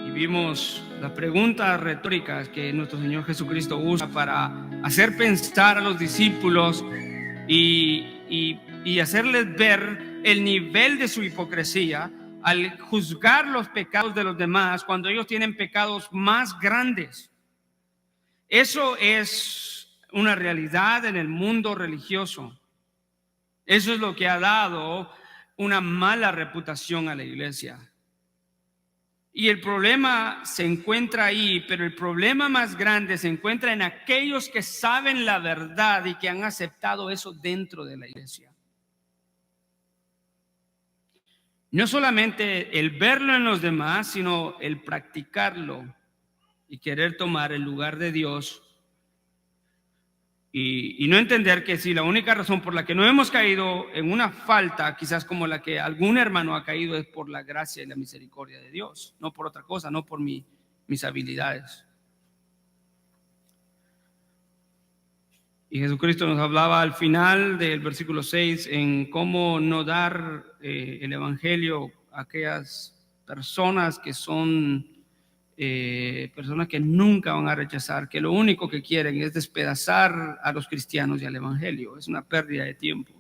Y vimos las preguntas retóricas que nuestro Señor Jesucristo usa para hacer pensar a los discípulos y hacerles ver el nivel de su hipocresía al juzgar los pecados de los demás cuando ellos tienen pecados más grandes. Eso es una realidad en el mundo religioso. Eso es lo que ha dado una mala reputación a la iglesia. Y el problema se encuentra ahí, pero el problema más grande se encuentra en aquellos que saben la verdad y que han aceptado eso dentro de la iglesia. No solamente el verlo en los demás, sino el practicarlo y querer tomar el lugar de Dios. Y no entender que si la única razón por la que no hemos caído en una falta, quizás como la que algún hermano ha caído, es por la gracia y la misericordia de Dios, no por otra cosa, no por mis habilidades. Y Jesucristo nos hablaba al final del versículo 6 en cómo no dar el evangelio a aquellas personas que son personas que nunca van a rechazar, que lo único que quieren es despedazar a los cristianos y al evangelio. Es una pérdida de tiempo.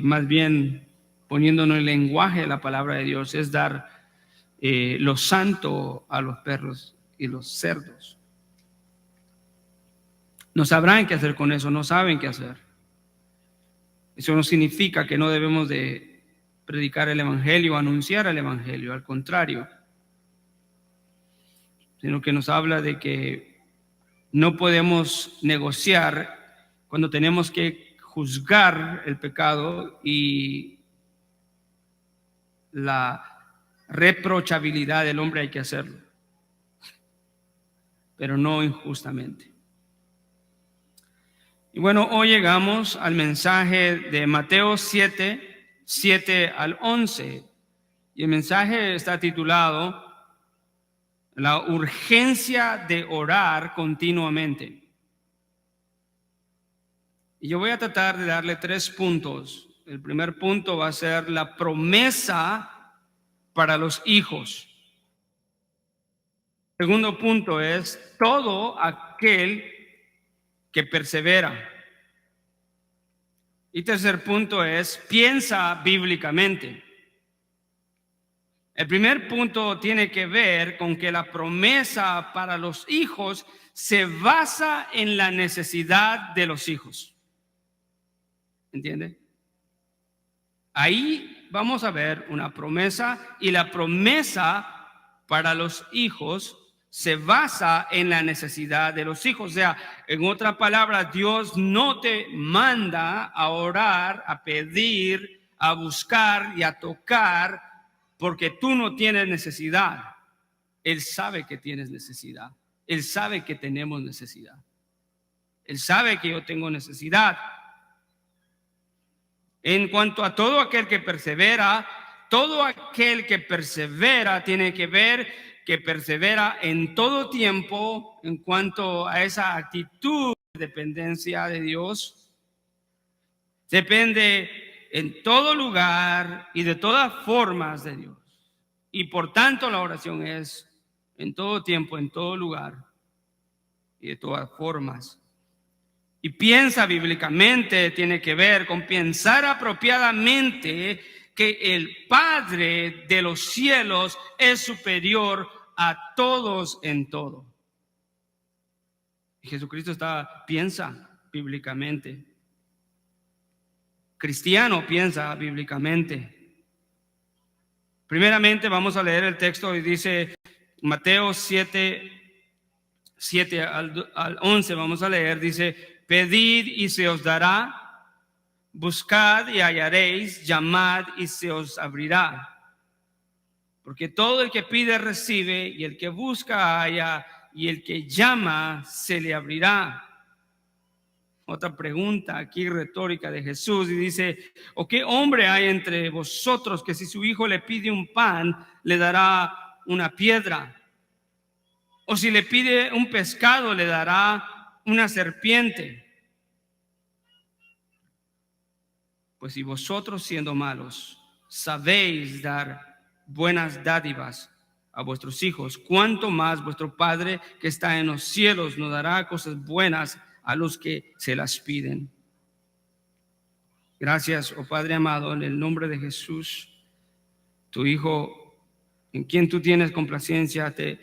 Más bien, poniéndonos en el lenguaje de la palabra de Dios, es dar lo santo a los perros y los cerdos. No sabrán qué hacer con eso, no saben qué hacer. Eso no significa que no debemos de predicar el evangelio, anunciar el evangelio, al contrario, sino que nos habla de que no podemos negociar cuando tenemos que juzgar el pecado y la reprochabilidad del hombre. Hay que hacerlo, pero no injustamente. Y bueno, hoy llegamos al mensaje de Mateo 7 al 11, y el mensaje está titulado La urgencia de orar continuamente. Y yo voy a tratar de darle 3 puntos. El primer punto va a ser la promesa para los hijos. El segundo punto es todo aquel que persevera. Y tercer punto es piensa bíblicamente. El primer punto tiene que ver con que la promesa para los hijos se basa en la necesidad de los hijos. ¿Entiende? Ahí vamos a ver una promesa, y la promesa para los hijos se basa en la necesidad de los hijos. O sea, en otras palabras, Dios no te manda a orar, a pedir, a buscar y a tocar porque tú no tienes necesidad. Él sabe que tienes necesidad. Él sabe que tenemos necesidad. Él sabe que yo tengo necesidad. En cuanto a todo aquel que persevera, tiene que ver que persevera en todo tiempo en cuanto a esa actitud de dependencia de Dios. Depende en todo lugar y de todas formas de Dios. Y por tanto la oración es en todo tiempo, en todo lugar y de todas formas. Y piensa bíblicamente tiene que ver con pensar apropiadamente que el Padre de los cielos es superior a todos en todo. Y Jesucristo piensa bíblicamente. Cristiano piensa bíblicamente. Primeramente vamos a leer el texto y dice Mateo 7 al 11, vamos a leer, dice: pedid y se os dará, buscad y hallaréis, llamad y se os abrirá. Porque todo el que pide recibe, y el que busca halla, y el que llama se le abrirá. Otra pregunta aquí retórica de Jesús, y dice: ¿o qué hombre hay entre vosotros que si su hijo le pide un pan, le dará una piedra? ¿O si le pide un pescado, le dará una serpiente? Pues si vosotros, siendo malos, sabéis dar buenas dádivas a vuestros hijos, cuánto más vuestro Padre que está en los cielos nos dará cosas buenas a los que se las piden. Gracias, oh Padre amado, en el nombre de Jesús, tu Hijo, en quien tú tienes complacencia. Te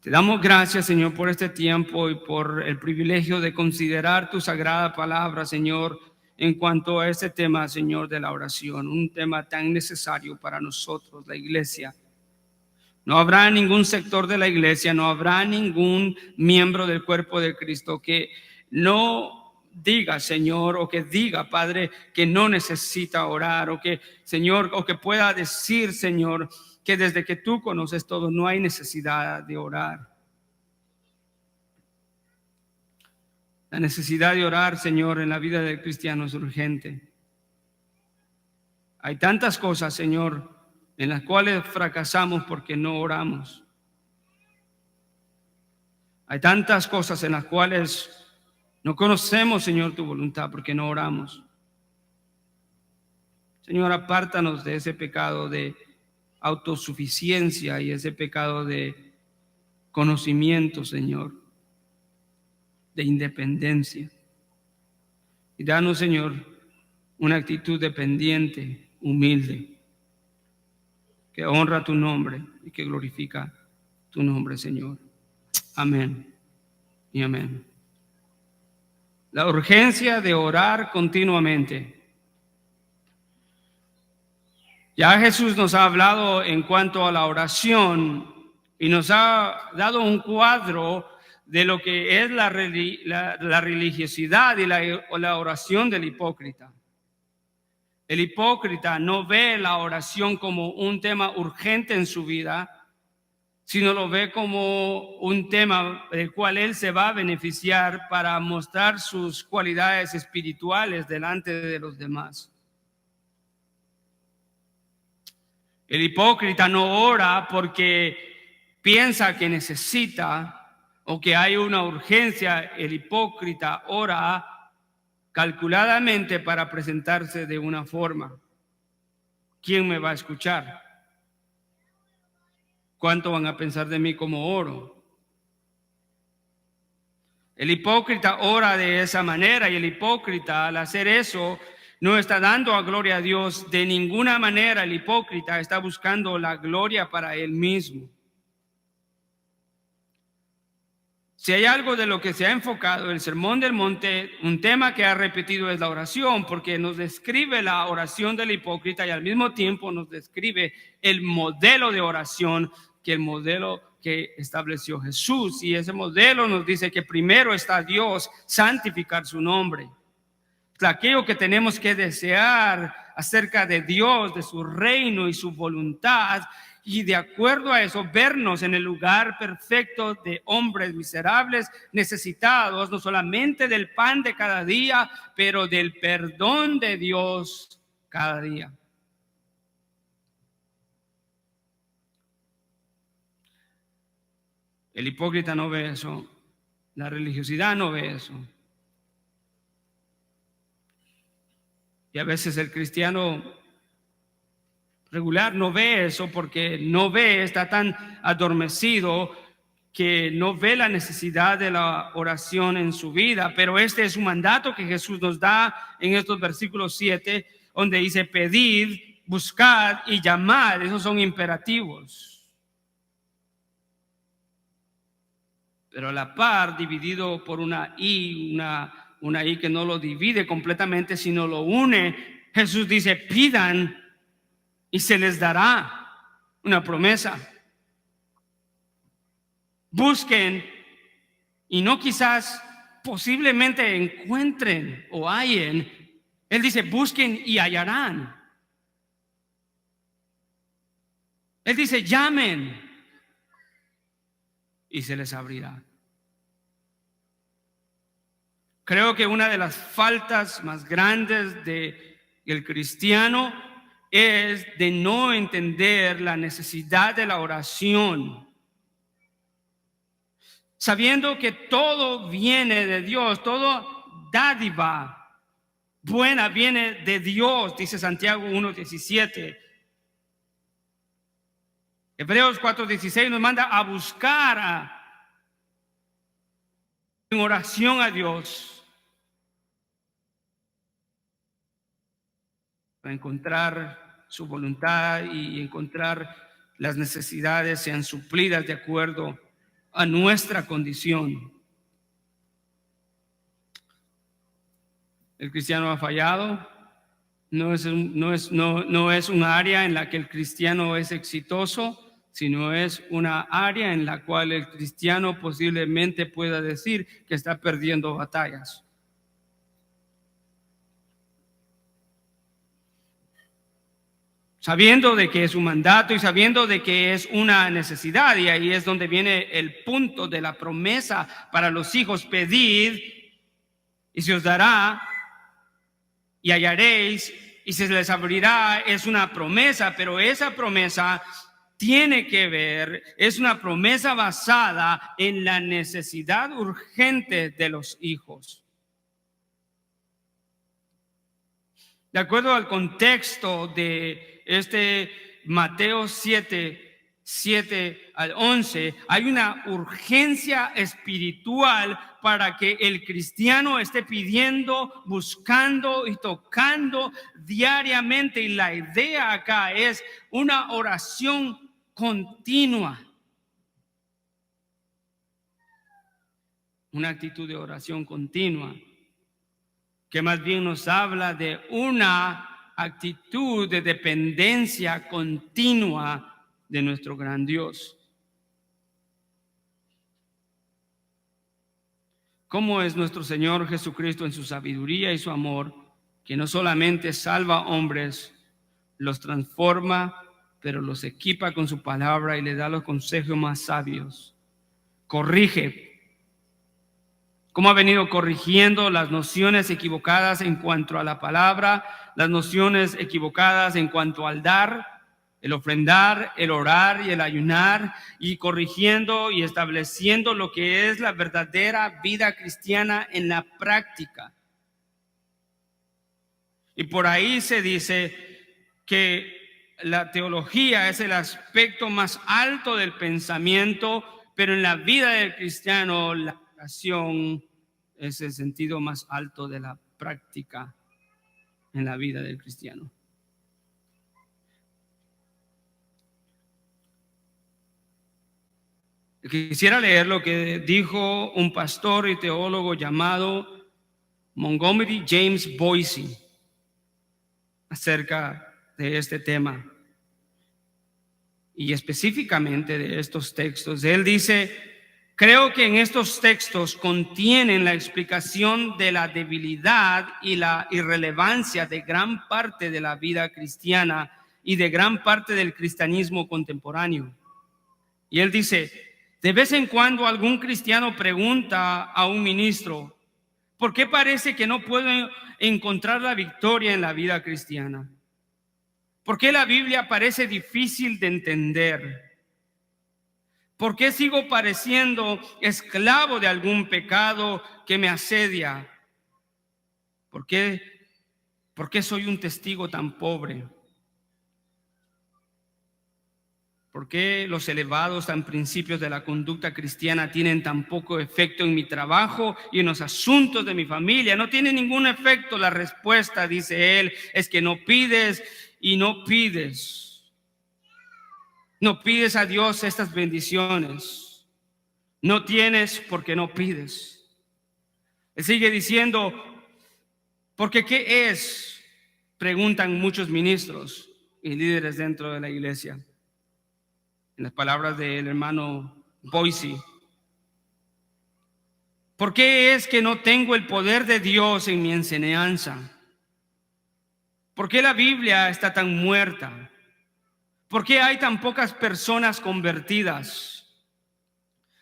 damos gracias, Señor, por este tiempo y por el privilegio de considerar tu sagrada palabra, Señor, en cuanto a este tema, Señor, de la oración, un tema tan necesario para nosotros, la iglesia. No habrá ningún sector de la iglesia, no habrá ningún miembro del cuerpo de Cristo que no diga, Señor, o que diga, Padre, que no necesita orar, o que, Señor, o que pueda decir, Señor, que desde que tú conoces todo no hay necesidad de orar. La necesidad de orar, Señor, en la vida del cristiano es urgente. Hay tantas cosas, Señor, en las cuales fracasamos porque no oramos. Hay tantas cosas en las cuales no conocemos, Señor, tu voluntad porque no oramos. Señor, apártanos de ese pecado de autosuficiencia y ese pecado de conocimiento, Señor, de independencia. Y danos, Señor, una actitud dependiente, humilde, que honra tu nombre y que glorifica tu nombre, Señor. Amén y amén. La urgencia de orar continuamente. Ya Jesús nos ha hablado en cuanto a la oración y nos ha dado un cuadro de lo que es la religiosidad y la oración del hipócrita. El hipócrita no ve la oración como un tema urgente en su vida, sino lo ve como un tema del cual él se va a beneficiar para mostrar sus cualidades espirituales delante de los demás. El hipócrita no ora porque piensa que necesita o que hay una urgencia. El hipócrita ora calculadamente para presentarse de una forma. ¿Quién me va a escuchar? ¿Cuánto van a pensar de mí como oro? El hipócrita ora de esa manera y el hipócrita al hacer eso no está dando a gloria a Dios de ninguna manera. El hipócrita está buscando la gloria para él mismo. Si hay algo de lo que se ha enfocado el Sermón del Monte, un tema que ha repetido es la oración, porque nos describe la oración del hipócrita y al mismo tiempo nos describe el modelo de oración, que el modelo que estableció Jesús. Y ese modelo nos dice que primero está Dios, santificar su nombre. Aquello que tenemos que desear acerca de Dios, de su reino y su voluntad, y de acuerdo a eso vernos en el lugar perfecto de hombres miserables, necesitados no solamente del pan de cada día, pero del perdón de Dios cada día. El hipócrita no ve eso, la religiosidad no ve eso. Y a veces el cristiano regular no ve eso porque no ve, está tan adormecido que no ve la necesidad de la oración en su vida. Pero este es un mandato que Jesús nos da en estos versículos 7, donde dice: pedid, buscad y llamad. Esos son imperativos. Pero a la par, dividido por una I, una I que no lo divide completamente, sino lo une. Jesús dice: pidan y se les dará, una promesa. Busquen y no quizás posiblemente encuentren o hallen. Él dice: busquen y hallarán. Él dice: llamen y se les abrirá. Creo que una de las faltas más grandes del cristiano es de no entender la necesidad de la oración, sabiendo que todo viene de Dios, todo dádiva buena viene de Dios, dice Santiago 1:17. Hebreos 4:16 nos manda a buscar en oración a Dios para encontrar su voluntad y encontrar las necesidades sean suplidas de acuerdo a nuestra condición. El cristiano ha fallado. No es un área en la que el cristiano es exitoso, sino es una área en la cual el cristiano posiblemente pueda decir que está perdiendo batallas. Sabiendo de que es un mandato y sabiendo de que es una necesidad, y ahí es donde viene el punto de la promesa para los hijos: pedid y se os dará, y hallaréis y se les abrirá. Es una promesa, pero esa promesa tiene que ver, es una promesa basada en la necesidad urgente de los hijos. De acuerdo al contexto de Mateo 7 al 11, hay una urgencia espiritual para que el cristiano esté pidiendo, buscando y tocando diariamente. Y la idea acá es una oración continua. Una actitud de oración continua, que más bien nos habla de una actitud de dependencia continua de nuestro gran Dios. ¿Cómo es nuestro Señor Jesucristo en su sabiduría y su amor, que no solamente salva hombres, los transforma, pero los equipa con su palabra y le da los consejos más sabios? Corrige. ¿Cómo ha venido corrigiendo las nociones equivocadas en cuanto a la palabra, las nociones equivocadas en cuanto al dar, el ofrendar, el orar y el ayunar, y corrigiendo y estableciendo lo que es la verdadera vida cristiana en la práctica? Y por ahí se dice que la teología es el aspecto más alto del pensamiento, pero en la vida del cristiano la oración es el sentido más alto de la práctica en la vida del cristiano. Quisiera leer lo que dijo un pastor y teólogo llamado Montgomery James Boise acerca de este tema y específicamente de estos textos. Él dice: creo que en estos textos contienen la explicación de la debilidad y la irrelevancia de gran parte de la vida cristiana y de gran parte del cristianismo contemporáneo. Y él dice: de vez en cuando algún cristiano pregunta a un ministro: ¿por qué parece que no puedo encontrar la victoria en la vida cristiana? ¿Por qué la Biblia parece difícil de entender? ¿Por qué sigo pareciendo esclavo de algún pecado que me asedia? ¿Por qué soy un testigo tan pobre? ¿Por qué los elevados tan principios de la conducta cristiana tienen tan poco efecto en mi trabajo y en los asuntos de mi familia? No tiene ningún efecto. La respuesta, dice él, es que no pides y no pides. No pides a Dios estas bendiciones. No tienes porque no pides. Él sigue diciendo: porque ¿qué es? Preguntan muchos ministros y líderes dentro de la iglesia. En las palabras del hermano Boise: ¿por qué es que no tengo el poder de Dios en mi enseñanza? ¿Por qué la Biblia está tan muerta? ¿Por qué hay tan pocas personas convertidas?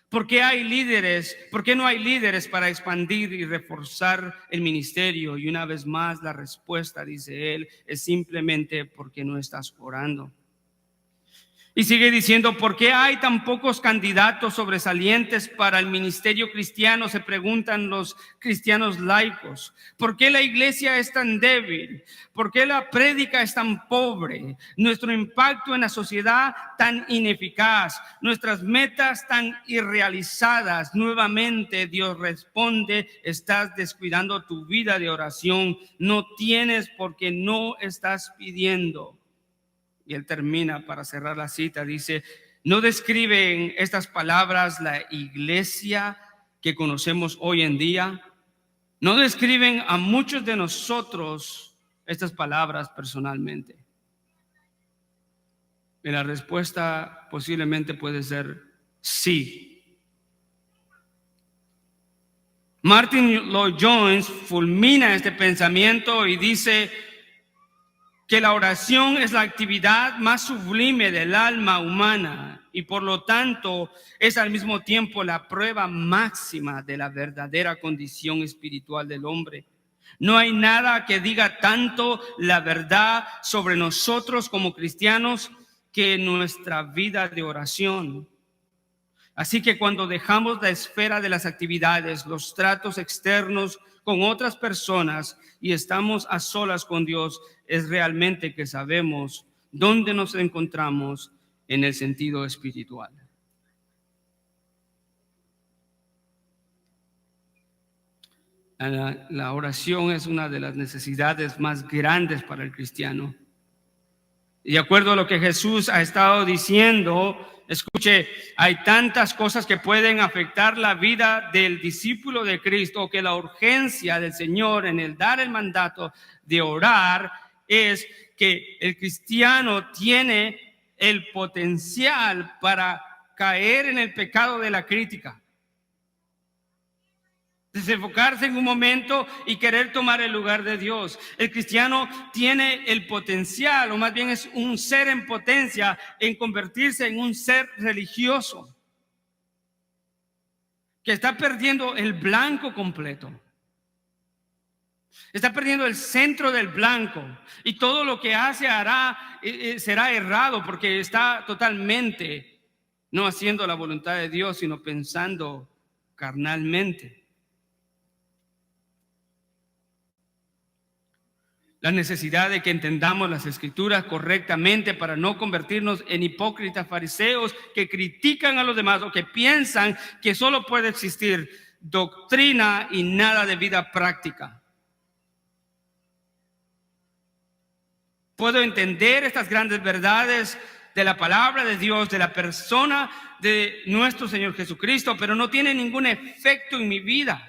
¿Por qué hay líderes? ¿Por qué no hay líderes para expandir y reforzar el ministerio? Y una vez más la respuesta, dice él, es simplemente porque no estás orando. Y sigue diciendo, ¿por qué hay tan pocos candidatos sobresalientes para el ministerio cristiano? Se preguntan los cristianos laicos. ¿Por qué la iglesia es tan débil? ¿Por qué la prédica es tan pobre? Nuestro impacto en la sociedad tan ineficaz, nuestras metas tan irrealizadas. Nuevamente Dios responde, estás descuidando tu vida de oración. No tienes porque no estás pidiendo. Y él termina para cerrar la cita, dice, ¿no describen estas palabras la iglesia que conocemos hoy en día? ¿No describen a muchos de nosotros estas palabras personalmente? Y la respuesta posiblemente puede ser sí. Martin Lloyd-Jones fulmina este pensamiento y dice que la oración es la actividad más sublime del alma humana y por lo tanto es al mismo tiempo la prueba máxima de la verdadera condición espiritual del hombre. No hay nada que diga tanto la verdad sobre nosotros como cristianos que nuestra vida de oración. Así que cuando dejamos la esfera de las actividades, los tratos externos con otras personas y estamos a solas con Dios, es realmente que sabemos dónde nos encontramos en el sentido espiritual. La oración es una de las necesidades más grandes para el cristiano. Y de acuerdo a lo que Jesús ha estado diciendo, escuche, hay tantas cosas que pueden afectar la vida del discípulo de Cristo, que la urgencia del Señor en el dar el mandato de orar es que el cristiano tiene el potencial para caer en el pecado de la crítica. Desenfocarse en un momento y querer tomar el lugar de Dios. El cristiano tiene el potencial, o más bien es un ser en potencia, en convertirse en un ser religioso que está perdiendo el blanco completo. Está perdiendo el centro del blanco y todo lo que hace será errado porque está totalmente no haciendo la voluntad de Dios, sino pensando carnalmente. La necesidad de que entendamos las escrituras correctamente para no convertirnos en hipócritas fariseos que critican a los demás o que piensan que solo puede existir doctrina y nada de vida práctica. Puedo entender estas grandes verdades de la palabra de Dios, de la persona de nuestro Señor Jesucristo, pero no tiene ningún efecto en mi vida.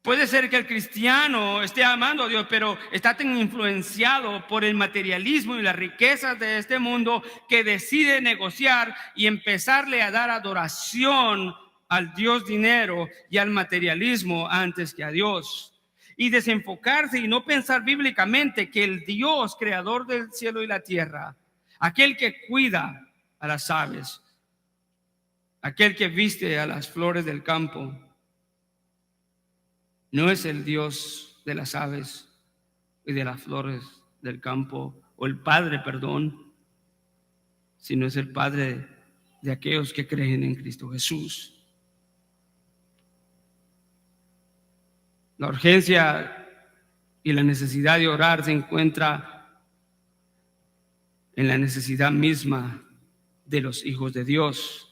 Puede ser que el cristiano esté amando a Dios, pero está tan influenciado por el materialismo y las riquezas de este mundo que decide negociar y empezarle a dar adoración al Dios dinero y al materialismo antes que a Dios. Y desenfocarse y no pensar bíblicamente que el Dios creador del cielo y la tierra, aquel que cuida a las aves, aquel que viste a las flores del campo, no es el Dios de las aves y de las flores del campo, o el Padre, perdón, sino es el Padre de aquellos que creen en Cristo Jesús. La urgencia y la necesidad de orar se encuentra en la necesidad misma de los hijos de Dios,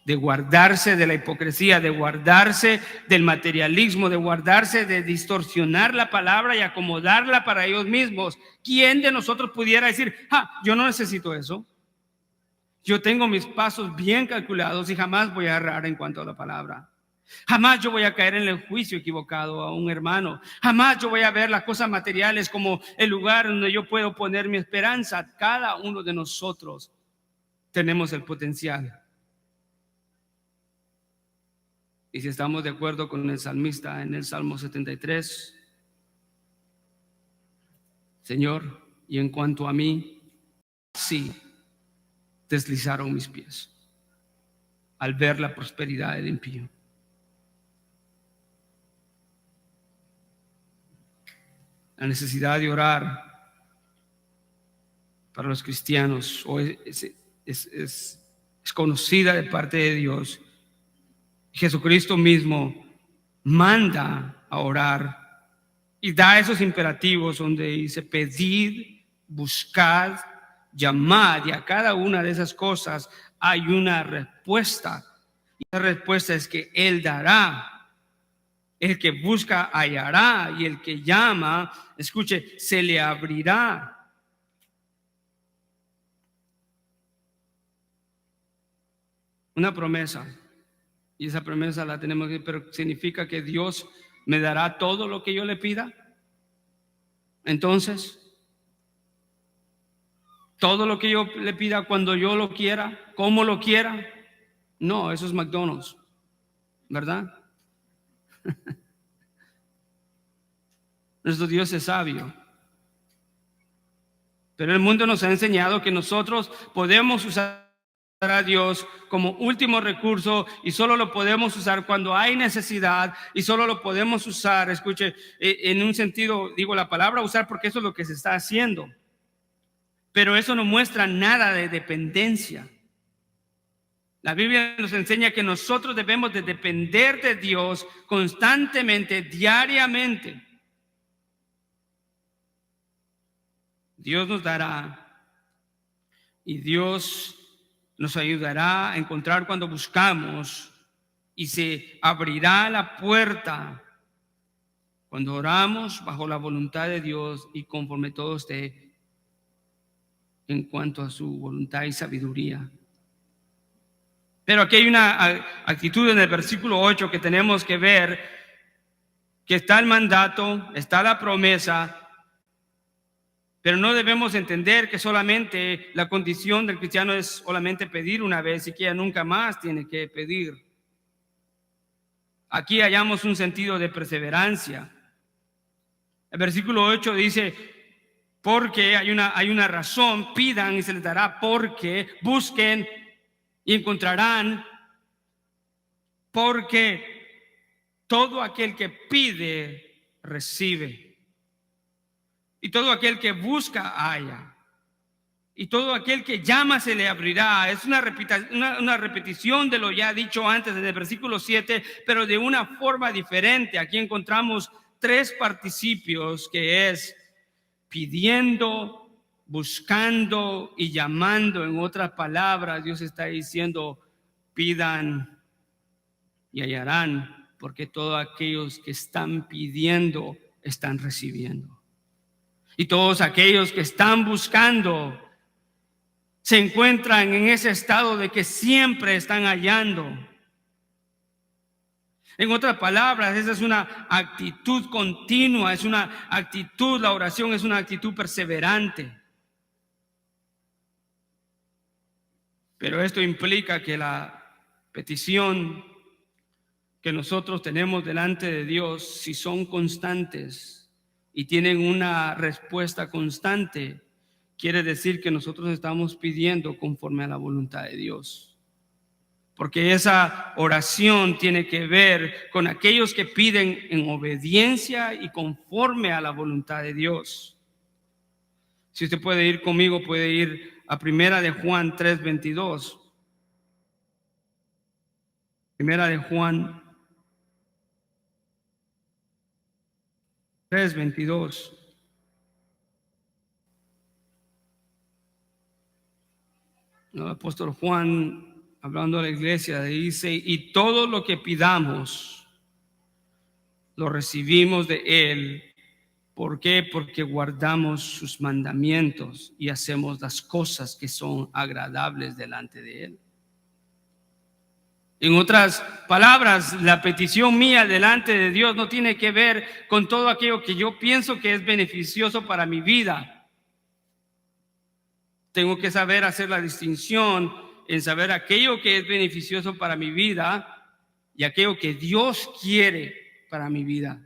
de guardarse de la hipocresía, de guardarse del materialismo, de guardarse de distorsionar la palabra y acomodarla para ellos mismos. ¿Quién de nosotros pudiera decir, yo no necesito eso? Yo tengo mis pasos bien calculados y jamás voy a errar en cuanto a la palabra. Jamás yo voy a caer en el juicio equivocado a un hermano. Jamás yo voy a ver las cosas materiales como el lugar donde yo puedo poner mi esperanza. Cada uno de nosotros tenemos el potencial. Y si estamos de acuerdo con el salmista en el Salmo 73, Señor, y en cuanto a mí, sí, deslizaron mis pies al ver la prosperidad del impío. La necesidad de orar para los cristianos, o es conocida de parte de Dios. Jesucristo mismo manda a orar y da esos imperativos donde dice: pedid, buscad, llamad, y a cada una de esas cosas hay una respuesta. Y la respuesta es que Él dará. El que busca hallará, y el que llama, escuche, se le abrirá. Una promesa, y esa promesa la tenemos que, pero significa que Dios me dará todo lo que yo le pida. Entonces, todo lo que yo le pida cuando yo lo quiera, como lo quiera. No, eso es McDonald's, ¿verdad? Nuestro Dios es sabio. Pero el mundo nos ha enseñado que nosotros podemos usar a Dios como último recurso y solo lo podemos usar cuando hay necesidad, y solo lo podemos usar, escuche, en un sentido, digo la palabra usar porque eso es lo que se está haciendo. Pero eso no muestra nada de dependencia. La Biblia nos enseña que nosotros debemos de depender de Dios constantemente, diariamente. Dios nos dará, y Dios nos ayudará a encontrar cuando buscamos, y se abrirá la puerta cuando oramos bajo la voluntad de Dios y conforme todo esté en cuanto a su voluntad y sabiduría. Pero aquí hay una actitud en el versículo 8 que tenemos que ver, que está el mandato, está la promesa, pero no debemos entender que solamente la condición del cristiano es solamente pedir una vez y que ya nunca más tiene que pedir. Aquí hallamos un sentido de perseverancia. El versículo 8 dice: porque hay una razón, pidan y se les dará, porque busquen y encontrarán, porque todo aquel que pide, recibe, y todo aquel que busca, halla, y todo aquel que llama, se le abrirá. Es una repetición de lo ya dicho antes en el versículo 7, pero de una forma diferente. Aquí encontramos tres participios, que es pidiendo, buscando y llamando. En otras palabras, Dios está diciendo: pidan y hallarán, porque todos aquellos que están pidiendo están recibiendo, y todos aquellos que están buscando se encuentran en ese estado de que siempre están hallando. En otras palabras, esa es una actitud continua, es una actitud, la oración es una actitud perseverante. Pero esto implica que la petición que nosotros tenemos delante de Dios, si son constantes y tienen una respuesta constante, quiere decir que nosotros estamos pidiendo conforme a la voluntad de Dios. Porque esa oración tiene que ver con aquellos que piden en obediencia y conforme a la voluntad de Dios. Si usted puede ir conmigo, puede ir a Primera de Juan 3:22. Primera de Juan 3:22. El apóstol Juan, hablando a la iglesia, dice: y todo lo que pidamos lo recibimos de Él. ¿Por qué? Porque guardamos sus mandamientos y hacemos las cosas que son agradables delante de Él. En otras palabras, la petición mía delante de Dios no tiene que ver con todo aquello que yo pienso que es beneficioso para mi vida. Tengo que saber hacer la distinción en saber aquello que es beneficioso para mi vida y aquello que Dios quiere para mi vida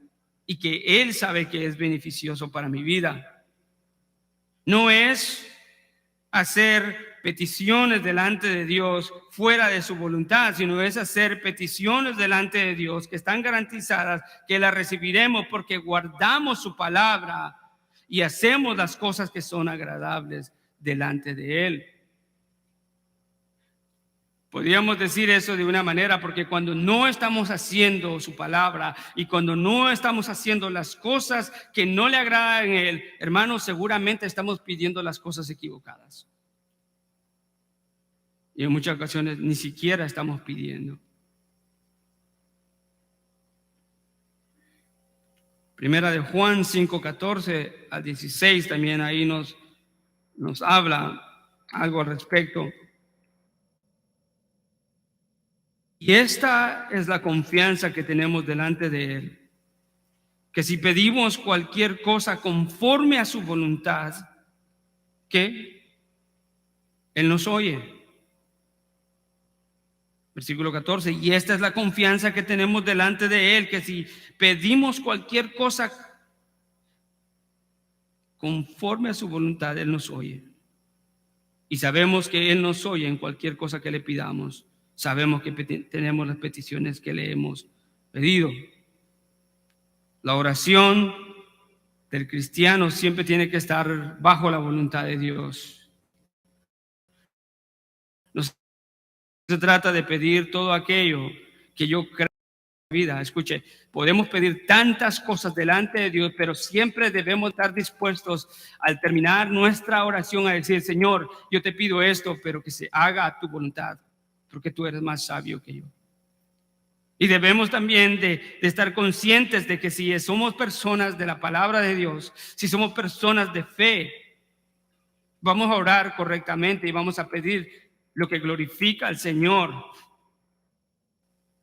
y que Él sabe que es beneficioso para mi vida. No es hacer peticiones delante de Dios fuera de su voluntad, sino es hacer peticiones delante de Dios que están garantizadas, que las recibiremos porque guardamos su palabra y hacemos las cosas que son agradables delante de Él. Podríamos decir eso de una manera, porque cuando no estamos haciendo su palabra y cuando no estamos haciendo las cosas que no le agradan a Él, hermanos, seguramente estamos pidiendo las cosas equivocadas. Y en muchas ocasiones ni siquiera estamos pidiendo. Primera de Juan 5:14 a 16 también ahí nos habla algo al respecto. Y esta es la confianza que tenemos delante de Él, que si pedimos cualquier cosa conforme a su voluntad, que Él nos oye. Versículo 14, y esta es la confianza que tenemos delante de Él, que si pedimos cualquier cosa conforme a su voluntad, Él nos oye. Y sabemos que Él nos oye en cualquier cosa que le pidamos. Sabemos que tenemos las peticiones que le hemos pedido. La oración del cristiano siempre tiene que estar bajo la voluntad de Dios. No se trata de pedir todo aquello que yo creo en la vida. Escuche, podemos pedir tantas cosas delante de Dios, pero siempre debemos estar dispuestos al terminar nuestra oración a decir: Señor, yo te pido esto, pero que se haga a tu voluntad, porque tú eres más sabio que yo. Y debemos también de estar conscientes de que si somos personas de la palabra de Dios, si somos personas de fe, vamos a orar correctamente y vamos a pedir lo que glorifica al Señor.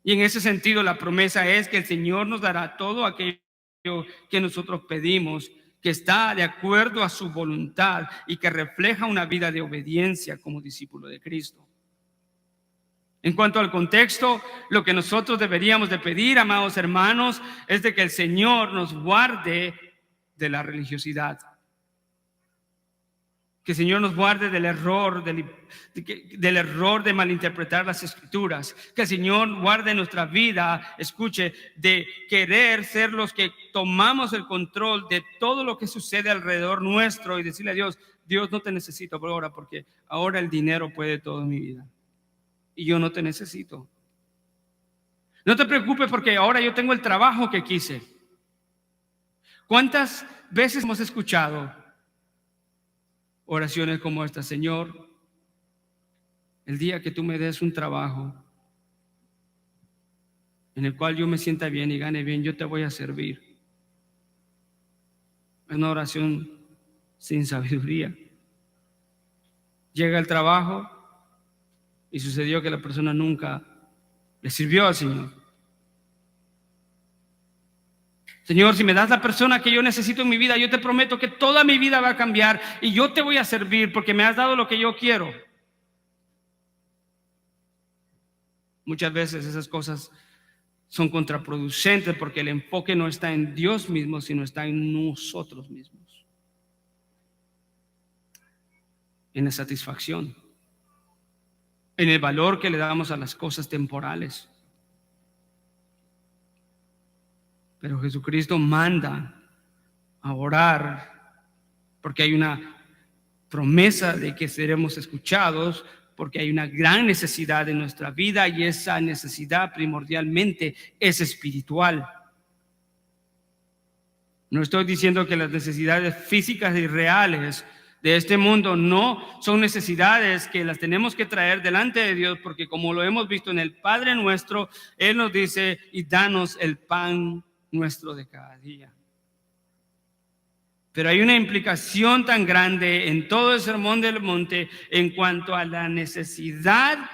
Y en ese sentido la promesa es que el Señor nos dará todo aquello que nosotros pedimos, que está de acuerdo a su voluntad y que refleja una vida de obediencia como discípulo de Cristo. En cuanto al contexto, lo que nosotros deberíamos de pedir, amados hermanos, es de que el Señor nos guarde de la religiosidad. Que el Señor nos guarde del error de malinterpretar las Escrituras. Que el Señor guarde nuestra vida, escuche, de querer ser los que tomamos el control de todo lo que sucede alrededor nuestro y decirle a Dios: Dios, no te necesito por ahora, porque ahora el dinero puede todo en mi vida. Y yo no te necesito. No te preocupes porque ahora yo tengo el trabajo que quise. ¿Cuántas veces hemos escuchado oraciones como esta? Señor, el día que tú me des un trabajo en el cual yo me sienta bien y gane bien, yo te voy a servir. Es una oración sin sabiduría. Llega el trabajo y sucedió que la persona nunca le sirvió al Señor. Señor, si me das la persona que yo necesito en mi vida, yo te prometo que toda mi vida va a cambiar y yo te voy a servir porque me has dado lo que yo quiero. Muchas veces esas cosas son contraproducentes porque el enfoque no está en Dios mismo, sino está en nosotros mismos, en la satisfacción, en el valor que le damos a las cosas temporales. Pero Jesucristo manda a orar porque hay una promesa de que seremos escuchados, porque hay una gran necesidad en nuestra vida y esa necesidad primordialmente es espiritual. No estoy diciendo que las necesidades físicas y reales de este mundo no son necesidades que las tenemos que traer delante de Dios, porque como lo hemos visto en el Padre Nuestro, Él nos dice: y danos el pan nuestro de cada día. Pero hay una implicación tan grande en todo el Sermón del Monte en cuanto a la necesidad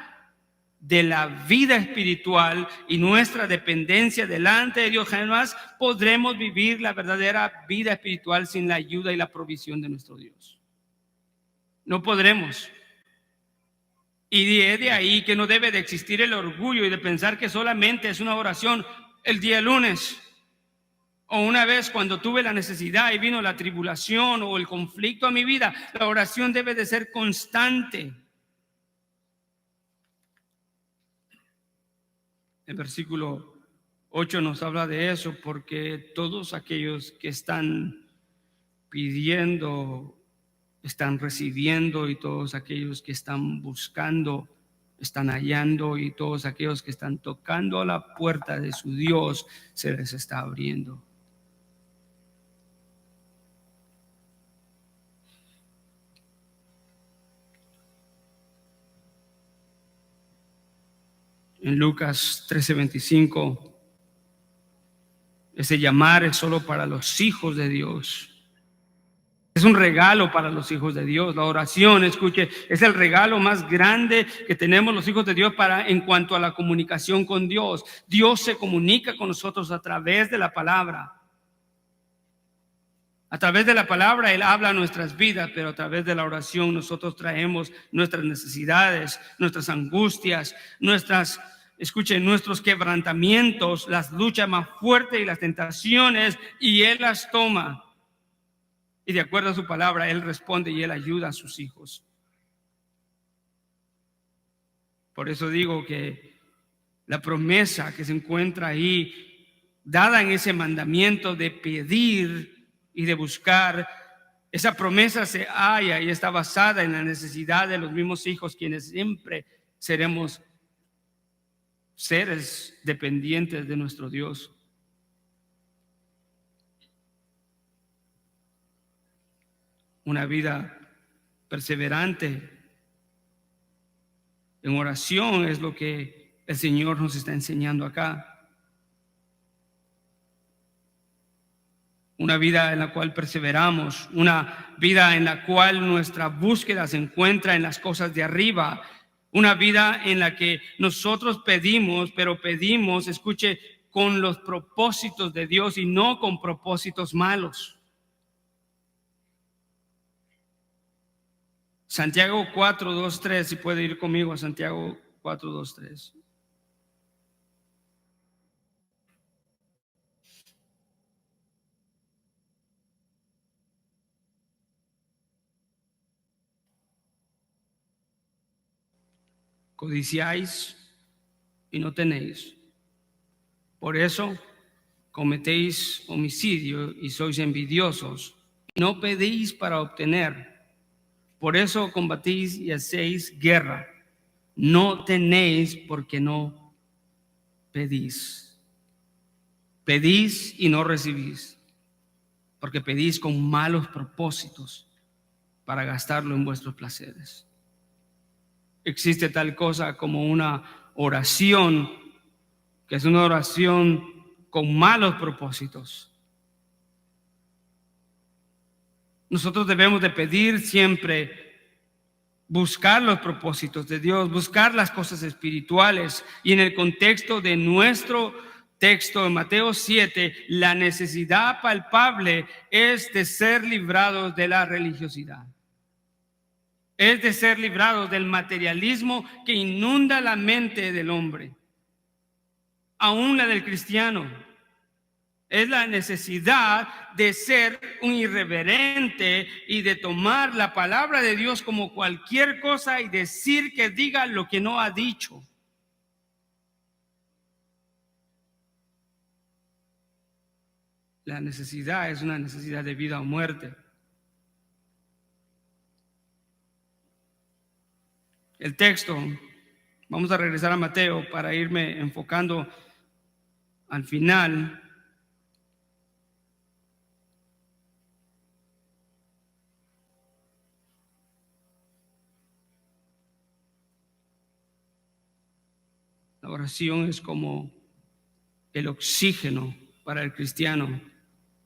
de la vida espiritual y nuestra dependencia delante de Dios. Jamás podremos vivir la verdadera vida espiritual sin la ayuda y la provisión de nuestro Dios. No podremos. Y de ahí que no debe de existir el orgullo y de pensar que solamente es una oración el día lunes, o una vez cuando tuve la necesidad y vino la tribulación o el conflicto a mi vida. La oración debe de ser constante. El versículo 8 nos habla de eso, porque todos aquellos que están pidiendo están recibiendo, y todos aquellos que están buscando están hallando, y todos aquellos que están tocando a la puerta de su Dios se les está abriendo. En Lucas 13:25, ese llamar es solo para los hijos de Dios. Es un regalo para los hijos de Dios. La oración, escuche, es el regalo más grande que tenemos los hijos de Dios en cuanto a la comunicación con Dios. Dios se comunica con nosotros a través de la palabra. A través de la palabra Él habla a nuestras vidas, pero a través de la oración nosotros traemos nuestras necesidades, nuestras angustias, nuestros quebrantamientos, las luchas más fuertes y las tentaciones, y Él las toma. Y de acuerdo a su palabra, Él responde y Él ayuda a sus hijos. Por eso digo que la promesa que se encuentra ahí, dada en ese mandamiento de pedir y de buscar, esa promesa se halla y está basada en la necesidad de los mismos hijos, quienes siempre seremos seres dependientes de nuestro Dios. Una vida perseverante en oración es lo que el Señor nos está enseñando acá. Una vida en la cual perseveramos, una vida en la cual nuestra búsqueda se encuentra en las cosas de arriba, una vida en la que nosotros pedimos, pero pedimos, escuche, con los propósitos de Dios y no con propósitos malos. Santiago 4:2-3, si puede ir conmigo a Santiago 4:2-3. Codiciáis y no tenéis. Por eso cometéis homicidio y sois envidiosos. No pedís para obtener. Por eso combatís y hacéis guerra. No tenéis porque no pedís. Pedís y no recibís, porque pedís con malos propósitos para gastarlo en vuestros placeres. Existe tal cosa como una oración, que es una oración con malos propósitos. Nosotros debemos de pedir siempre, buscar los propósitos de Dios, buscar las cosas espirituales. Y en el contexto de nuestro texto en Mateo 7, la necesidad palpable es de ser librados de la religiosidad. Es de ser librados del materialismo que inunda la mente del hombre, aún la del cristiano. Es la necesidad de ser un irreverente y de tomar la palabra de Dios como cualquier cosa y decir que diga lo que no ha dicho. La necesidad es una necesidad de vida o muerte. El texto, vamos a regresar a Mateo para irme enfocando al final. La oración es como el oxígeno para el cristiano.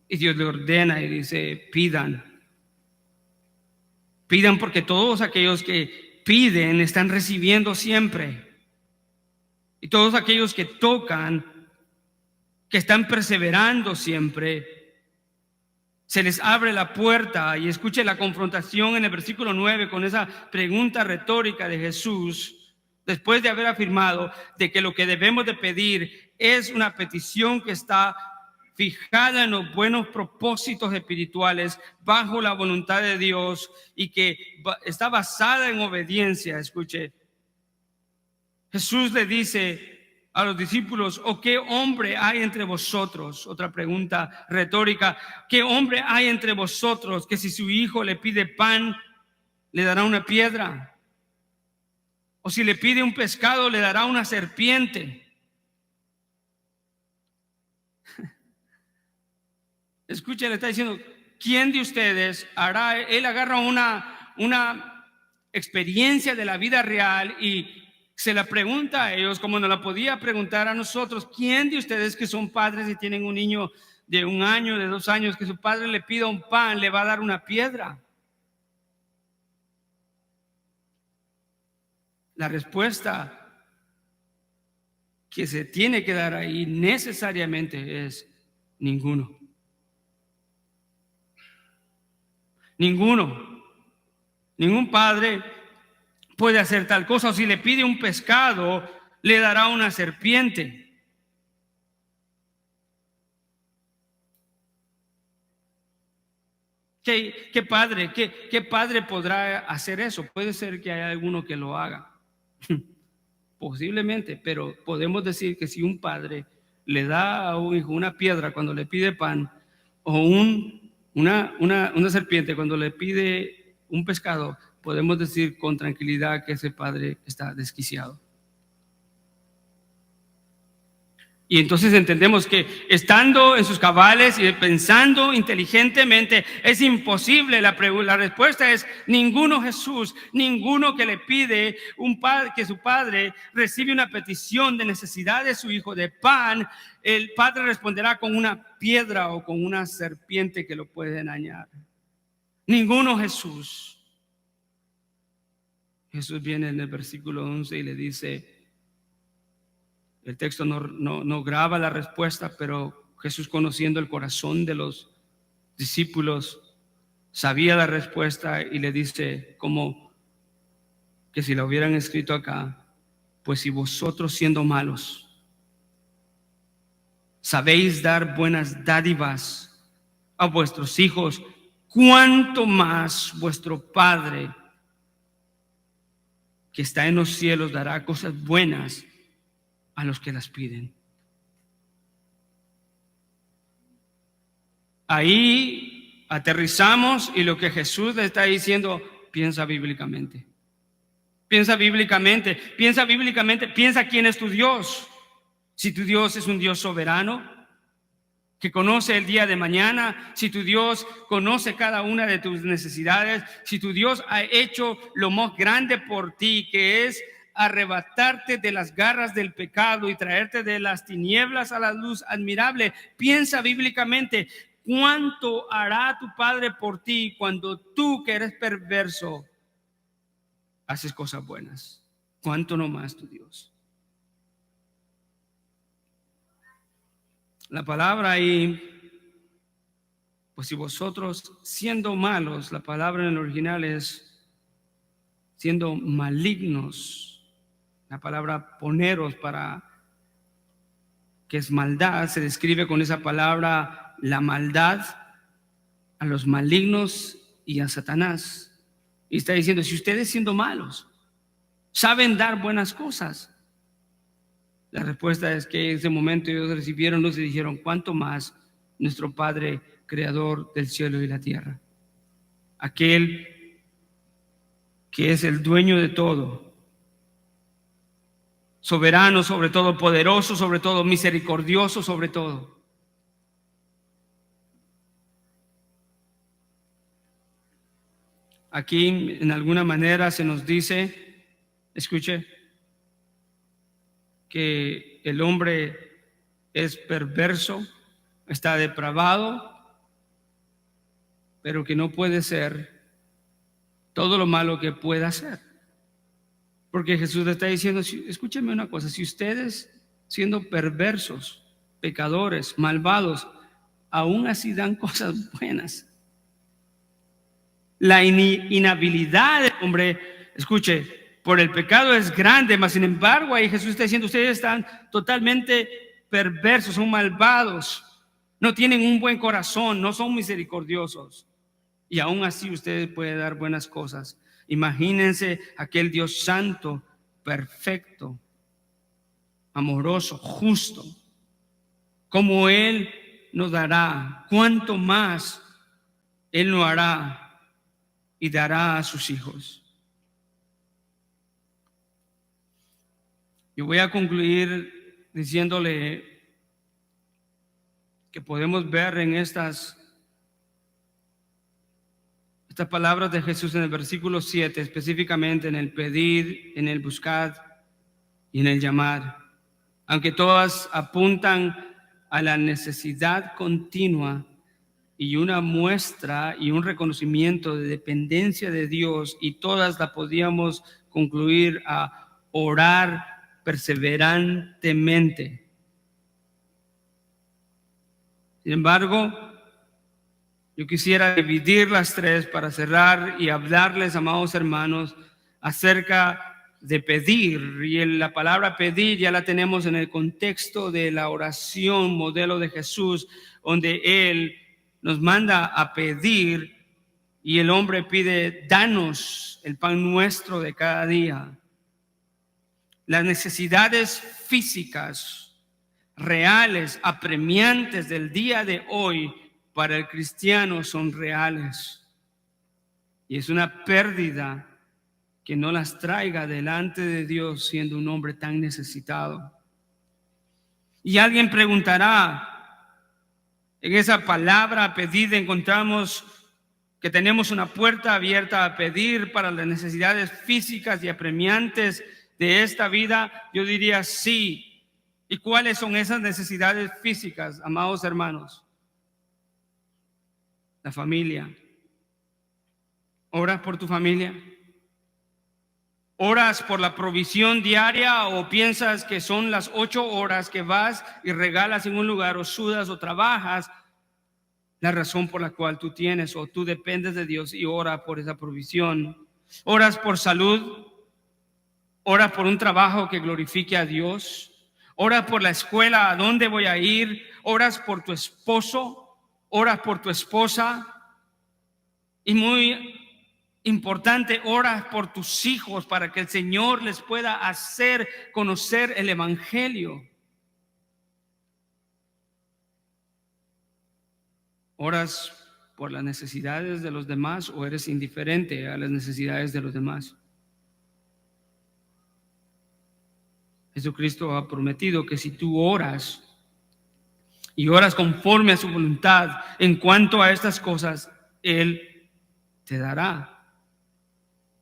Y Dios le ordena y dice, pidan. Pidan porque todos aquellos que piden están recibiendo siempre. Y todos aquellos que tocan, que están perseverando siempre, se les abre la puerta. Y escuche la confrontación en el versículo 9 con esa pregunta retórica de Jesús. Después de haber afirmado de que lo que debemos de pedir es una petición que está fijada en los buenos propósitos espirituales bajo la voluntad de Dios y que está basada en obediencia. Escuche, Jesús le dice a los discípulos: ¿o qué hombre hay entre vosotros? Otra pregunta retórica: ¿qué hombre hay entre vosotros que si su hijo le pide pan, le dará una piedra? ¿O si le pide un pescado, le dará una serpiente? Escucha, le está diciendo: ¿quién de ustedes hará? Él agarra una experiencia de la vida real y se la pregunta a ellos, como nos la podía preguntar a nosotros: ¿quién de ustedes que son padres y tienen un niño de 1 año, de 2 años, que su padre le pida un pan, le va a dar una piedra? La respuesta que se tiene que dar ahí necesariamente es ninguno. Ninguno. Ningún padre puede hacer tal cosa. O si le pide un pescado, le dará una serpiente. ¿Qué padre podrá hacer eso? Puede ser que haya alguno que lo haga. Posiblemente, pero podemos decir que si un padre le da a un hijo una piedra cuando le pide pan, o una serpiente cuando le pide un pescado, podemos decir con tranquilidad que ese padre está desquiciado. Y entonces entendemos que estando en sus cabales y pensando inteligentemente es imposible. La respuesta es ninguno. Jesús, ninguno que le pide que su padre recibe una petición de necesidad de su hijo de pan, el padre responderá con una piedra o con una serpiente que lo puede dañar. Ninguno. Jesús viene en el versículo 11 y le dice, el texto no graba la respuesta, pero Jesús, conociendo el corazón de los discípulos, sabía la respuesta y le dice, como que si la hubieran escrito acá: pues si vosotros, siendo malos, sabéis dar buenas dádivas a vuestros hijos, cuánto más vuestro Padre que está en los cielos dará cosas buenas a los que las piden. Ahí aterrizamos y lo que Jesús le está diciendo: piensa bíblicamente. Piensa bíblicamente, piensa bíblicamente, piensa quién es tu Dios. Si tu Dios es un Dios soberano, que conoce el día de mañana, si tu Dios conoce cada una de tus necesidades, si tu Dios ha hecho lo más grande por ti, que es arrebatarte de las garras del pecado y traerte de las tinieblas a la luz admirable. Piensa bíblicamente, ¿cuánto hará tu Padre por ti cuando tú, que eres perverso, haces cosas buenas? ¿Cuánto no más tu Dios? La palabra ahí, pues si vosotros siendo malos, la palabra en el original es siendo malignos. La palabra poneros, para que es maldad, se describe con esa palabra la maldad a los malignos y a Satanás. Y está diciendo, si ustedes siendo malos saben dar buenas cosas. La respuesta es que en ese momento ellos recibieron luz y dijeron, ¿cuánto más nuestro Padre, creador del cielo y la tierra? Aquel que es el dueño de todo, soberano sobre todo, poderoso sobre todo, misericordioso sobre todo. Aquí en alguna manera se nos dice, escuche, que el hombre es perverso, está depravado, pero que no puede ser todo lo malo que pueda hacer. Porque Jesús le está diciendo, escúcheme una cosa, si ustedes siendo perversos, pecadores, malvados, aún así dan cosas buenas. La inhabilidad del hombre, escuche, por el pecado es grande, mas sin embargo ahí Jesús está diciendo, ustedes están totalmente perversos, son malvados, no tienen un buen corazón, no son misericordiosos, y aún así ustedes pueden dar buenas cosas. Imagínense aquel Dios santo, perfecto, amoroso, justo, como Él nos dará, cuánto más Él lo hará y dará a sus hijos. Yo voy a concluir diciéndole que podemos ver en estas palabras de Jesús en el versículo 7, específicamente en el pedir, en el buscar y en el llamar, aunque todas apuntan a la necesidad continua y una muestra y un reconocimiento de dependencia de Dios, y todas la podíamos concluir a orar perseverantemente. Sin embargo, yo quisiera dividir las tres para cerrar y hablarles, amados hermanos, acerca de pedir. Y la palabra pedir ya la tenemos en el contexto de la oración modelo de Jesús, donde Él nos manda a pedir y el hombre pide: danos el pan nuestro de cada día. Las necesidades físicas, reales, apremiantes del día de hoy para el cristiano son reales. Y es una pérdida que no las traiga delante de Dios siendo un hombre tan necesitado. Y alguien preguntará, en esa palabra pedir encontramos que tenemos una puerta abierta a pedir para las necesidades físicas y apremiantes de esta vida. Yo diría sí. ¿Y cuáles son esas necesidades físicas, amados hermanos? La familia. ¿Oras por tu familia? ¿Oras por la provisión diaria o piensas que son las 8 horas que vas y regalas en un lugar o sudas o trabajas la razón por la cual tú tienes o tú dependes de Dios y oras por esa provisión? ¿Oras por salud? ¿Oras por un trabajo que glorifique a Dios? ¿Oras por la escuela? ¿A dónde voy a ir? ¿Oras por tu esposo? ¿Oras por tu esposa? Y muy importante, oras por tus hijos para que el Señor les pueda hacer conocer el evangelio. ¿Oras por las necesidades de los demás o eres indiferente a las necesidades de los demás? Jesucristo ha prometido que si tú oras y oras conforme a su voluntad en cuanto a estas cosas, Él te dará.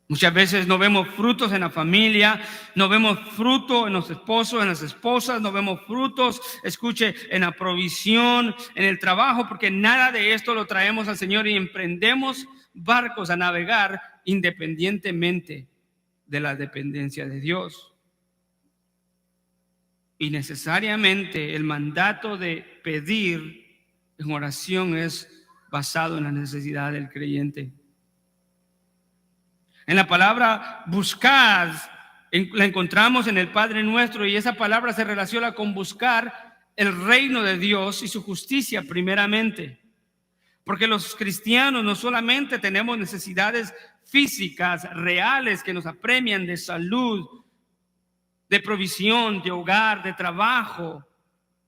Muchas veces no vemos frutos en la familia, no vemos fruto en los esposos, en las esposas, no vemos frutos, escuche, en la provisión, en el trabajo, porque nada de esto lo traemos al Señor y emprendemos barcos a navegar independientemente de la dependencia de Dios. Y necesariamente el mandato de pedir en oración es basado en la necesidad del creyente. En la palabra buscad la encontramos en el Padre Nuestro, y esa palabra se relaciona con buscar el reino de Dios y su justicia primeramente. Porque los cristianos no solamente tenemos necesidades físicas reales que nos apremian de salud, de provisión, de hogar, de trabajo,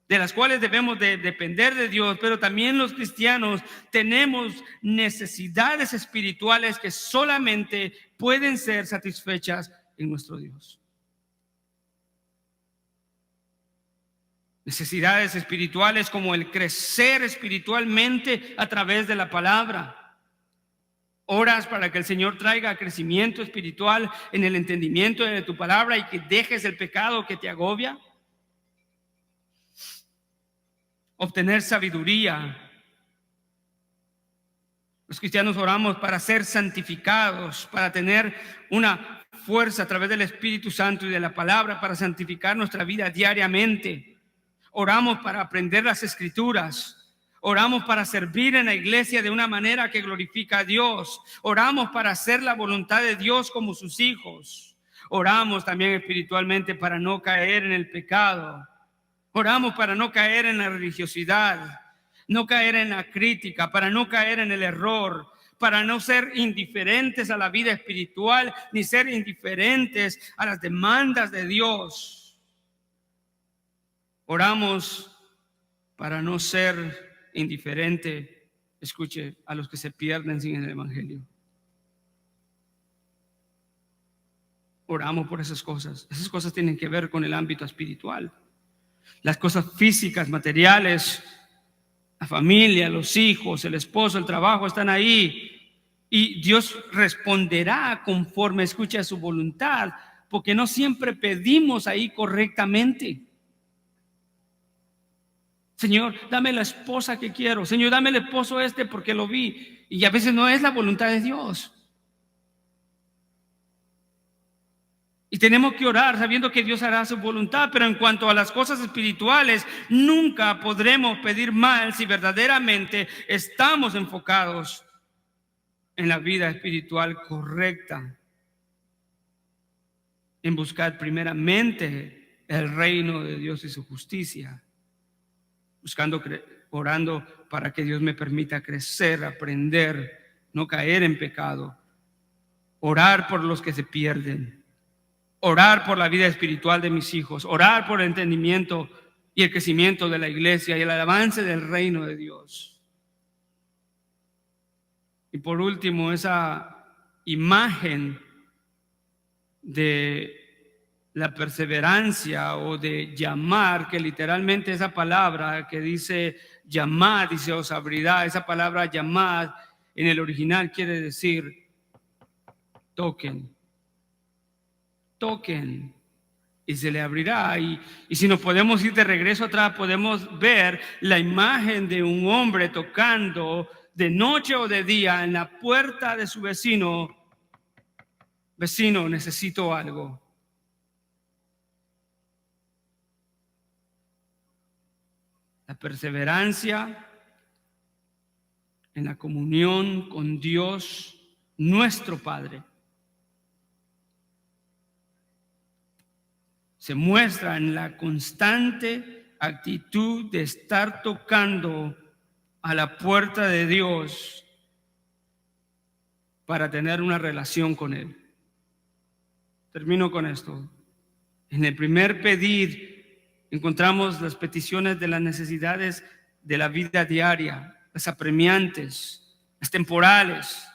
de las cuales debemos de depender de Dios, pero también los cristianos tenemos necesidades espirituales que solamente pueden ser satisfechas en nuestro Dios. Necesidades espirituales como el crecer espiritualmente a través de la palabra. Oras para que el Señor traiga crecimiento espiritual en el entendimiento de tu palabra y que dejes el pecado que te agobia. Obtener sabiduría. Los cristianos oramos para ser santificados, para tener una fuerza a través del Espíritu Santo y de la palabra para santificar nuestra vida diariamente. Oramos para aprender las Escrituras. Oramos para servir en la iglesia de una manera que glorifica a Dios. Oramos para hacer la voluntad de Dios como sus hijos. Oramos también espiritualmente para no caer en el pecado. Oramos para no caer en la religiosidad, no caer en la crítica, para no caer en el error, para no ser indiferentes a la vida espiritual, ni ser indiferentes a las demandas de Dios. Oramos para no ser indiferente, escuche, a los que se pierden sin el evangelio. Oramos por esas cosas. Esas cosas tienen que ver con el ámbito espiritual. Las cosas físicas, materiales, la familia, los hijos, el esposo, el trabajo están ahí. Y Dios responderá conforme escuche a su voluntad, porque no siempre pedimos ahí correctamente. Señor, dame la esposa que quiero. Señor, dame el esposo porque lo vi. Y a veces no es la voluntad de Dios. Y tenemos que orar sabiendo que Dios hará su voluntad, pero en cuanto a las cosas espirituales, nunca podremos pedir mal si verdaderamente estamos enfocados en la vida espiritual correcta, en buscar primeramente el reino de Dios y su justicia, orando para que Dios me permita crecer, aprender, no caer en pecado, orar por los que se pierden, orar por la vida espiritual de mis hijos, orar por el entendimiento y el crecimiento de la iglesia y el avance del reino de Dios. Y por último, esa imagen de la perseverancia o de llamar, que literalmente esa palabra que dice llamad y se os abrirá, esa palabra llamad en el original quiere decir toquen. Toquen y se le abrirá. Y si nos podemos ir de regreso atrás, podemos ver la imagen de un hombre tocando de noche o de día en la puerta de su vecino. Vecino, necesito algo. La perseverancia en la comunión con Dios, nuestro Padre, se muestra en la constante actitud de estar tocando a la puerta de Dios para tener una relación con Él. Termino con esto. En el primer pedir encontramos las peticiones de las necesidades de la vida diaria, las apremiantes, las temporales.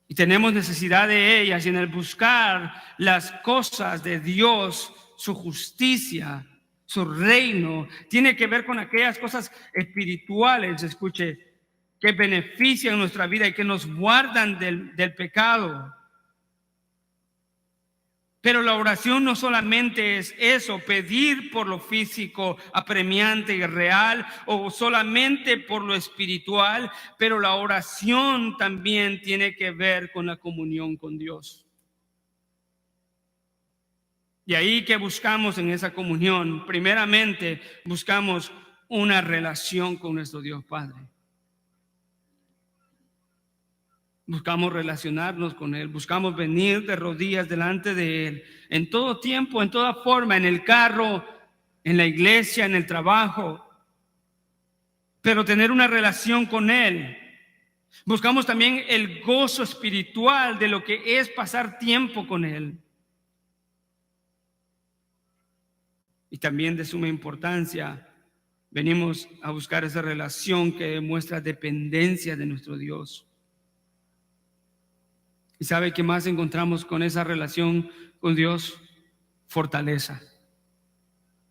Y tenemos necesidad de ellas, y en el buscar las cosas de Dios, su justicia, su reino, tiene que ver con aquellas cosas espirituales, escuche, que benefician nuestra vida y que nos guardan del pecado. Pero la oración no solamente es eso, pedir por lo físico, apremiante y real, o solamente por lo espiritual, pero la oración también tiene que ver con la comunión con Dios. Y ahí que buscamos en esa comunión, primeramente buscamos una relación con nuestro Dios Padre. Buscamos relacionarnos con Él, buscamos venir de rodillas delante de Él, en todo tiempo, en toda forma, en el carro, en la iglesia, en el trabajo, pero tener una relación con Él. Buscamos también el gozo espiritual de lo que es pasar tiempo con Él. Y también de suma importancia, venimos a buscar esa relación que demuestra dependencia de nuestro Dios. ¿Y sabe qué más encontramos con esa relación con Dios? Fortaleza.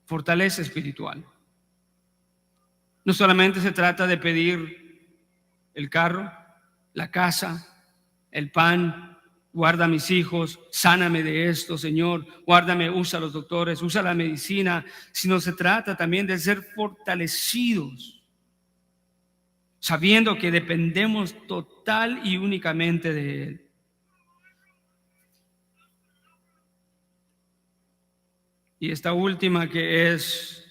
Fortaleza espiritual. No solamente se trata de pedir el carro, la casa, el pan, guarda a mis hijos, sáname de esto, Señor, guárdame, usa a los doctores, usa la medicina, sino se trata también de ser fortalecidos, sabiendo que dependemos total y únicamente de Él. Y esta última, que es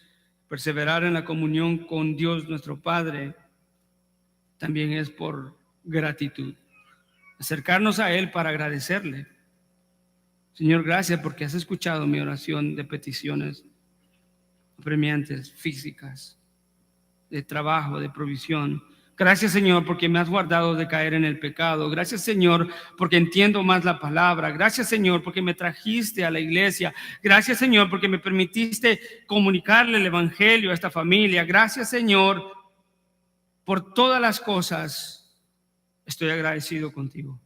perseverar en la comunión con Dios nuestro Padre, también es por gratitud. Acercarnos a Él para agradecerle. Señor, gracias porque has escuchado mi oración de peticiones apremiantes, físicas, de trabajo, de provisión. Gracias, Señor, porque me has guardado de caer en el pecado. Gracias, Señor, porque entiendo más la palabra. Gracias, Señor, porque me trajiste a la iglesia. Gracias, Señor, porque me permitiste comunicarle el evangelio a esta familia. Gracias, Señor, por todas las cosas. Estoy agradecido contigo.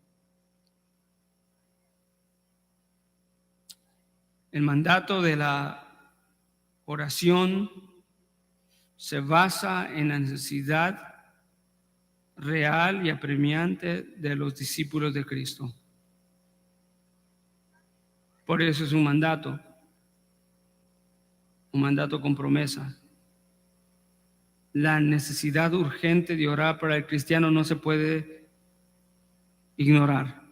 El mandato de la oración se basa en la necesidad real y apremiante de los discípulos de Cristo. Por eso es un mandato con promesa. La necesidad urgente de orar para el cristiano no se puede ignorar.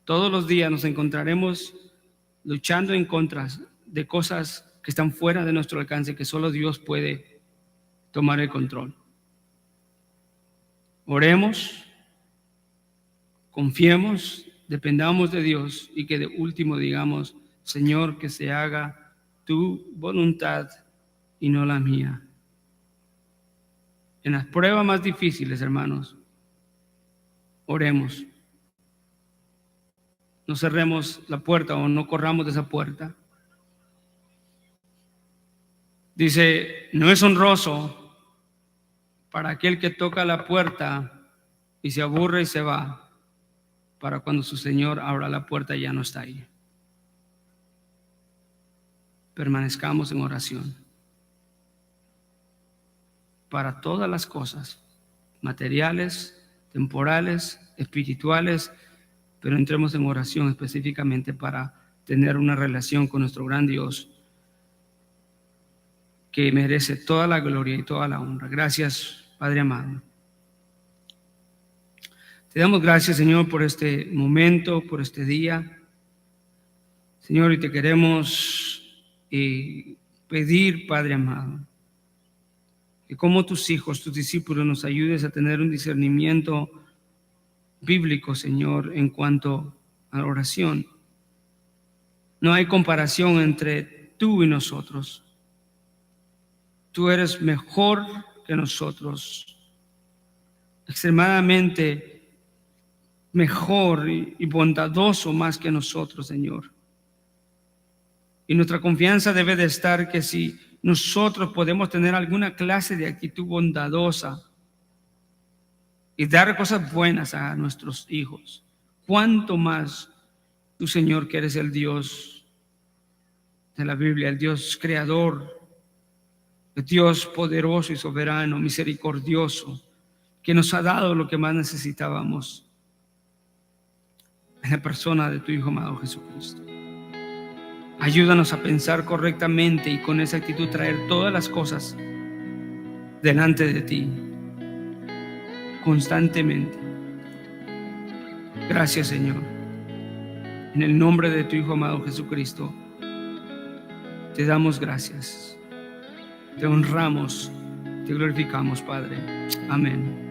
Todos los días nos encontraremos luchando en contra de cosas que están fuera de nuestro alcance, que solo Dios puede tomar el control. Oremos, confiemos, dependamos de Dios y que de último digamos: Señor, que se haga tu voluntad y no la mía. En las pruebas más difíciles, hermanos, oremos. No cerremos la puerta o no corramos de esa puerta. Dice: no es honroso para aquel que toca la puerta y se aburre y se va, para cuando su Señor abra la puerta y ya no está ahí. Permanezcamos en oración para todas las cosas, materiales, temporales, espirituales, pero entremos en oración específicamente para tener una relación con nuestro gran Dios, que merece toda la gloria y toda la honra. Gracias, Padre amado. Te damos gracias, Señor, por este momento, por este día. Señor, y te queremos pedir, Padre amado, que como tus hijos, tus discípulos, nos ayudes a tener un discernimiento bíblico, Señor, en cuanto a la oración. No hay comparación entre tú y nosotros. Tú eres mejor que nosotros, extremadamente mejor y bondadoso más que nosotros, Señor. Y nuestra confianza debe de estar que si nosotros podemos tener alguna clase de actitud bondadosa y dar cosas buenas a nuestros hijos, cuánto más tú, Señor, que eres el Dios de la Biblia, el Dios creador, el Dios poderoso y soberano, misericordioso, que nos ha dado lo que más necesitábamos en la persona de tu Hijo amado Jesucristo. Ayúdanos a pensar correctamente y con esa actitud traer todas las cosas delante de ti constantemente. Gracias, Señor. En el nombre de tu Hijo amado Jesucristo, te damos gracias. Te honramos, te glorificamos, Padre. Amén.